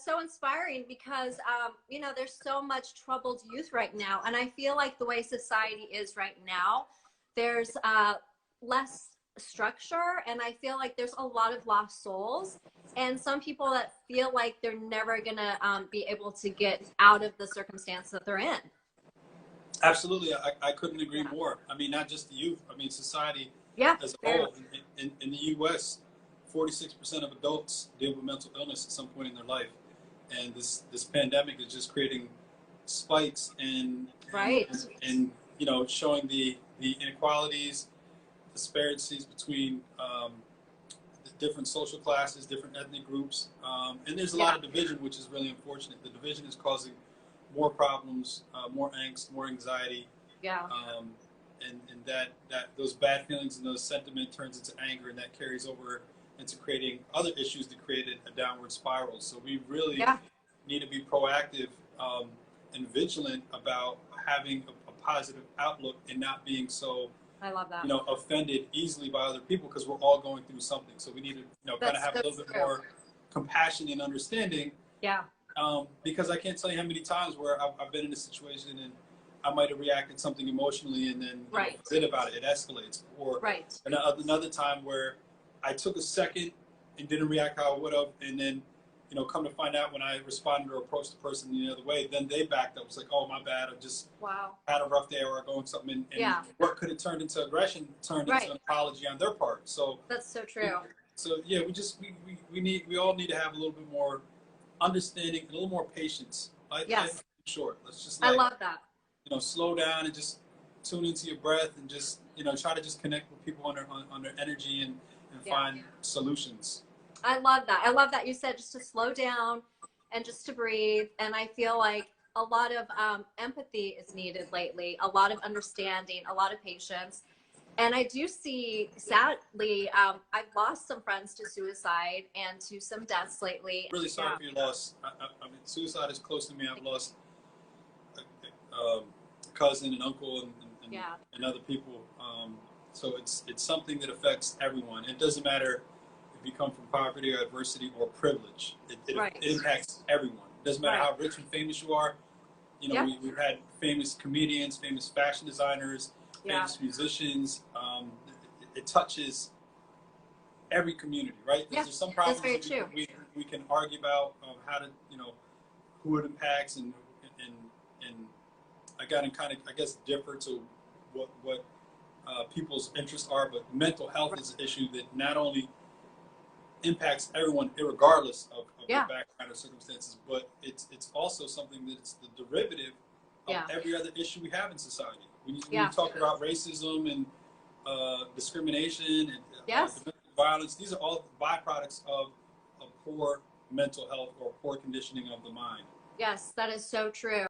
so inspiring because, you know, there's so much troubled youth right now. And I feel like the way society is right now, there's less structure. And I feel like there's a lot of lost souls and some people that feel like they're never going to be able to get out of the circumstance that they're in. Absolutely. I couldn't agree more. I mean, not just the youth. I mean, society as a whole. In the U.S., 46% of adults deal with mental illness at some point in their life. And this pandemic is just creating spikes and you know, showing the inequalities, disparities between the different social classes, different ethnic groups. And there's a lot of division, which is really unfortunate. The division is causing more problems, more angst, more anxiety. And that those bad feelings and those sentiment turns into anger, and that carries over into creating other issues that created a downward spiral. So we really need to be proactive and vigilant about having a positive outlook and not being so, I love that, you know, offended easily by other people, because we're all going through something. So we need to, you know, kind of have a little bit more compassion and understanding. Because I can't tell you how many times where I've been in a situation and I might have reacted something emotionally and then forget about it. It escalates. Or another time where I took a second and didn't react how I would have, and then, you know, come to find out when I responded or approached the person the other way, then they backed up. It's like, oh, my bad. I just had a rough day or going something. And what could have turned into aggression turned into an apology on their part. So that's so true. So yeah, we all need to have a little bit more understanding and a little more patience. Short. Let's just, like, I love that. You know, slow down and just tune into your breath and just, you know, try to just connect with people on their energy and find solutions. I love that. I love that you said just to slow down and just to breathe. And I feel like a lot of empathy is needed lately, a lot of understanding, a lot of patience. And I do see, sadly, I've lost some friends to suicide and to some deaths lately. Really sorry for your loss. I mean, suicide is close to me. I've lost a cousin and uncle and other people. So it's something that affects everyone. It doesn't matter if you come from poverty or adversity or privilege. It impacts everyone. It doesn't matter how rich and famous you are. You know, we've had famous comedians, famous fashion designers, famous musicians. It touches every community, right? There's some problems that we can argue about how to, you know, who it impacts and I got to kind of, I guess, differ to what people's interests are, but mental health is an issue that not only impacts everyone, regardless of their background or circumstances, but it's also something that's the derivative of every other issue we have in society. When you talk about racism and discrimination and domestic violence, these are all byproducts of poor mental health or poor conditioning of the mind. Yes, that is so true.